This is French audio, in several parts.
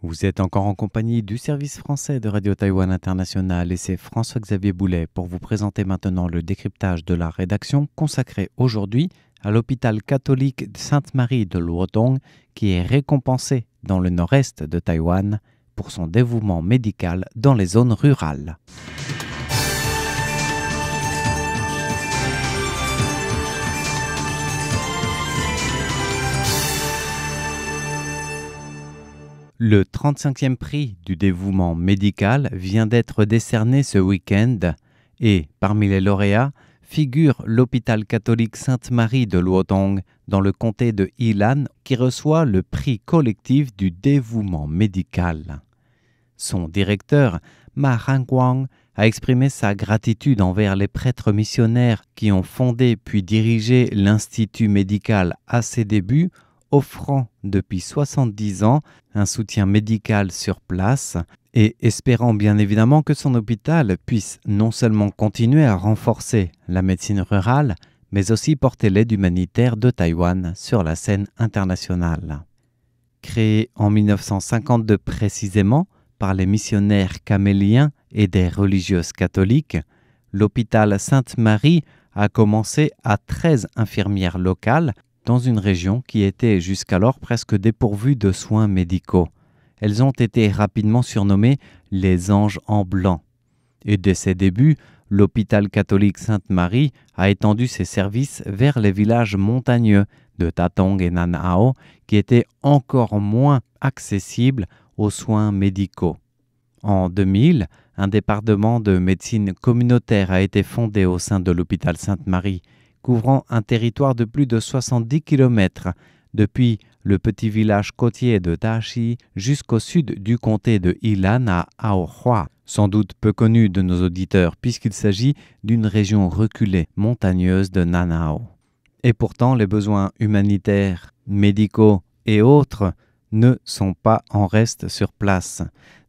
Vous êtes encore en compagnie du service français de Radio Taïwan International et c'est François-Xavier Boulet pour vous présenter maintenant le décryptage de la rédaction consacrée aujourd'hui à l'hôpital catholique Sainte-Marie de Luodong qui est récompensé dans le nord-est de Taïwan pour son dévouement médical dans les zones rurales. Le 35e prix du dévouement médical vient d'être décerné ce week-end et, parmi les lauréats, figure l'hôpital catholique Sainte-Marie de Luodong dans le comté de Yilan qui reçoit le prix collectif du dévouement médical. Son directeur, Ma Hangguang, a exprimé sa gratitude envers les prêtres missionnaires qui ont fondé puis dirigé l'Institut médical à ses débuts, offrant depuis 70 ans un soutien médical sur place et espérant bien évidemment que son hôpital puisse non seulement continuer à renforcer la médecine rurale, mais aussi porter l'aide humanitaire de Taïwan sur la scène internationale. Créé en 1952 précisément par les missionnaires caméliens et des religieuses catholiques, l'hôpital Sainte-Marie a commencé à 13 infirmières locales dans une région qui était jusqu'alors presque dépourvue de soins médicaux. Elles ont été rapidement surnommées les anges en blanc. Et dès ses débuts, l'hôpital catholique Sainte-Marie a étendu ses services vers les villages montagneux de Tatong et Nanao qui étaient encore moins accessibles aux soins médicaux. En 2000, un département de médecine communautaire a été fondé au sein de l'hôpital Sainte-Marie, couvrant un territoire de plus de 70 km, depuis le petit village côtier de Dashi jusqu'au sud du comté de Yilan à Aohua, sans doute peu connu de nos auditeurs puisqu'il s'agit d'une région reculée, montagneuse de Nanao. Et pourtant, les besoins humanitaires, médicaux et autres ne sont pas en reste sur place.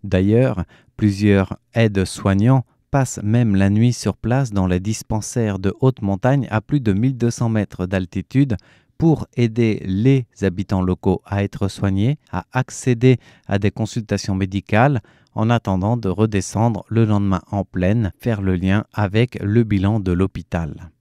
D'ailleurs, plusieurs aides-soignants passent même la nuit sur place dans les dispensaires de haute montagne à plus de 1200 mètres d'altitude pour aider les habitants locaux à être soignés, à accéder à des consultations médicales en attendant de redescendre le lendemain en plaine, faire le lien avec le bilan de l'hôpital.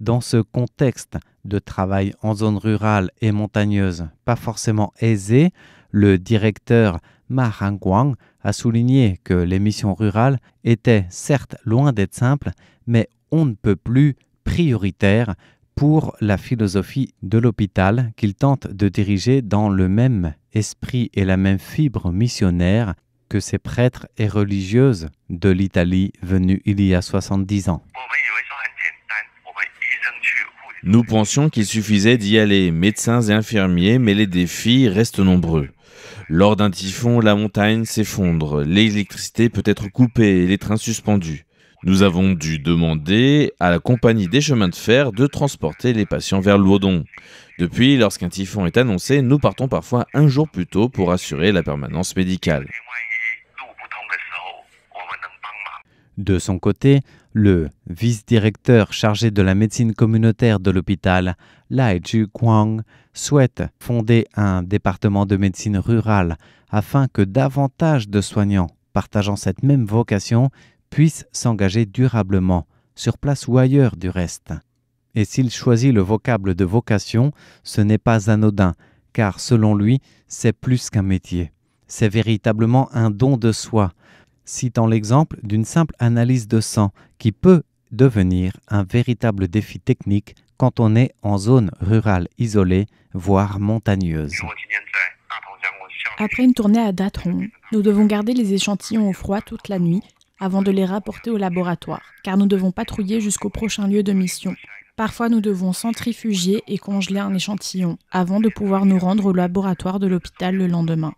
Dans ce contexte de travail en zone rurale et montagneuse pas forcément aisé, le directeur Ma Hangguang a souligné que les missions rurales étaient certes loin d'être simples, mais on ne peut plus prioritaires pour la philosophie de l'hôpital qu'il tente de diriger dans le même esprit et la même fibre missionnaire que ces prêtres et religieuses de l'Italie venus il y a 70 ans. Nous pensions qu'il suffisait d'y aller, médecins et infirmiers, mais les défis restent nombreux. Lors d'un typhon, la montagne s'effondre, l'électricité peut être coupée et les trains suspendus. Nous avons dû demander à la compagnie des chemins de fer de transporter les patients vers Luodong. Depuis, lorsqu'un typhon est annoncé, nous partons parfois un jour plus tôt pour assurer la permanence médicale. De son côté, le vice-directeur chargé de la médecine communautaire de l'hôpital, Lai Ju-Kwang, souhaite fonder un département de médecine rurale afin que davantage de soignants partageant cette même vocation puissent s'engager durablement, sur place ou ailleurs du reste. Et s'il choisit le vocable de vocation, ce n'est pas anodin, car selon lui, c'est plus qu'un métier. C'est véritablement un don de soi, citant l'exemple d'une simple analyse de sang qui peut devenir un véritable défi technique quand on est en zone rurale isolée, voire montagneuse. Après une tournée à Datong, nous devons garder les échantillons au froid toute la nuit avant de les rapporter au laboratoire, car nous devons patrouiller jusqu'au prochain lieu de mission. Parfois, nous devons centrifuger et congeler un échantillon avant de pouvoir nous rendre au laboratoire de l'hôpital le lendemain.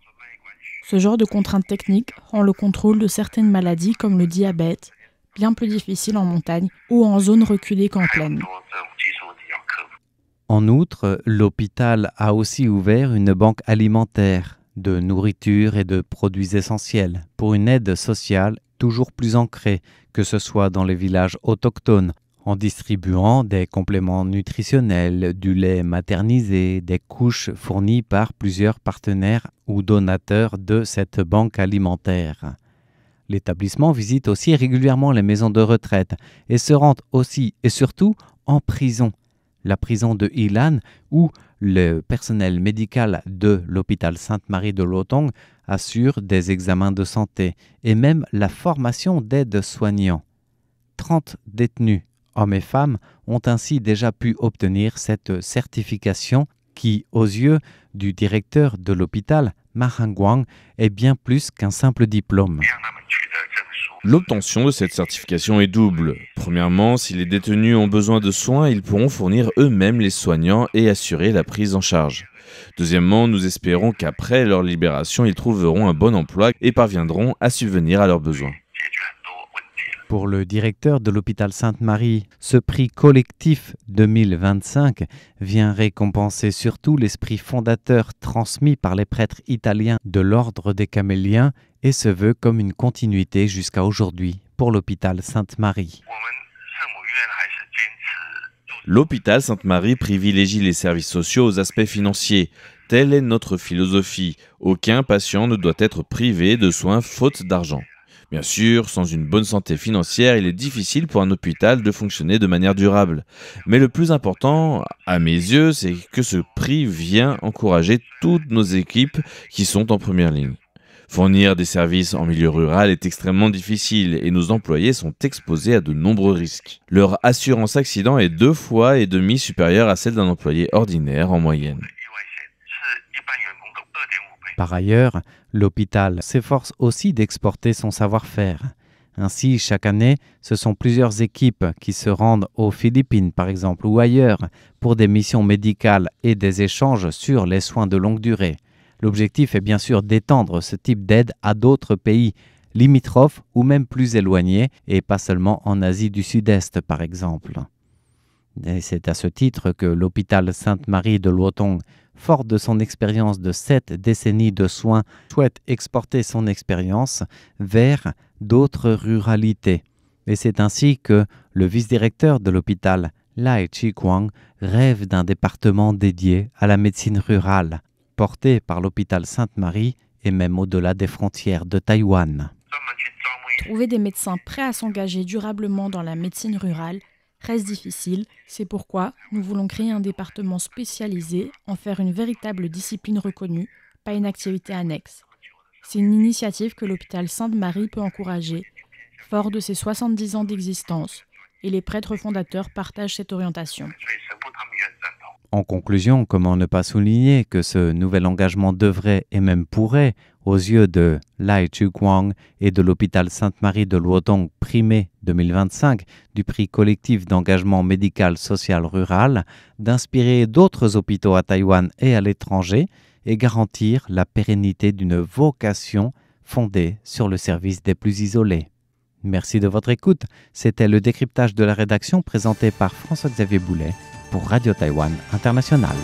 Ce genre de contraintes techniques rend le contrôle de certaines maladies comme le diabète bien plus difficile en montagne ou en zone reculée qu'en plaine. En outre, l'hôpital a aussi ouvert une banque alimentaire de nourriture et de produits essentiels pour une aide sociale toujours plus ancrée, que ce soit dans les villages autochtones, en distribuant des compléments nutritionnels, du lait maternisé, des couches fournies par plusieurs partenaires ou donateurs de cette banque alimentaire. L'établissement visite aussi régulièrement les maisons de retraite et se rend aussi et surtout en prison. La prison de Ilan, où le personnel médical de l'hôpital Sainte-Marie de Luotong assure des examens de santé et même la formation d'aides-soignants. 30 détenus, hommes et femmes, ont ainsi déjà pu obtenir cette certification qui, aux yeux du directeur de l'hôpital, Ma Hangguang, est bien plus qu'un simple diplôme. L'obtention de cette certification est double. Premièrement, si les détenus ont besoin de soins, ils pourront fournir eux-mêmes les soignants et assurer la prise en charge. Deuxièmement, nous espérons qu'après leur libération, ils trouveront un bon emploi et parviendront à subvenir à leurs besoins. Pour le directeur de l'hôpital Sainte-Marie, ce prix collectif 2025 vient récompenser surtout l'esprit fondateur transmis par les prêtres italiens de l'ordre des Caméliens et se veut comme une continuité jusqu'à aujourd'hui pour l'hôpital Sainte-Marie. L'hôpital Sainte-Marie privilégie les services sociaux aux aspects financiers. Telle est notre philosophie. Aucun patient ne doit être privé de soins faute d'argent. Bien sûr, sans une bonne santé financière, il est difficile pour un hôpital de fonctionner de manière durable. Mais le plus important, à mes yeux, c'est que ce prix vient encourager toutes nos équipes qui sont en première ligne. Fournir des services en milieu rural est extrêmement difficile et nos employés sont exposés à de nombreux risques. Leur assurance accident est 2,5 fois supérieure à celle d'un employé ordinaire en moyenne. Par ailleurs, l'hôpital s'efforce aussi d'exporter son savoir-faire. Ainsi, chaque année, ce sont plusieurs équipes qui se rendent aux Philippines, par exemple, ou ailleurs, pour des missions médicales et des échanges sur les soins de longue durée. L'objectif est bien sûr d'étendre ce type d'aide à d'autres pays limitrophes ou même plus éloignés, et pas seulement en Asie du Sud-Est, par exemple. Et c'est à ce titre que l'hôpital Sainte-Marie de Luotong, fort de son expérience de 7 décennies de soins, souhaite exporter son expérience vers d'autres ruralités. Et c'est ainsi que le vice-directeur de l'hôpital, Lai Chi-Kwang, rêve d'un département dédié à la médecine rurale, porté par l'hôpital Sainte-Marie et même au-delà des frontières de Taïwan. Trouver des médecins prêts à s'engager durablement dans la médecine rurale reste difficile. C'est pourquoi nous voulons créer un département spécialisé, en faire une véritable discipline reconnue, pas une activité annexe. C'est une initiative que l'hôpital Sainte-Marie peut encourager, fort de ses 70 ans d'existence, et les prêtres fondateurs partagent cette orientation. En conclusion, comment ne pas souligner que ce nouvel engagement devrait et même pourrait, aux yeux de Lai Chi-Kwang et de l'hôpital Sainte-Marie de Luotong primé 2025 du prix collectif d'engagement médical social rural, d'inspirer d'autres hôpitaux à Taïwan et à l'étranger et garantir la pérennité d'une vocation fondée sur le service des plus isolés. Merci de votre écoute. C'était le décryptage de la rédaction présenté par François-Xavier Boulet pour Radio Taïwan International.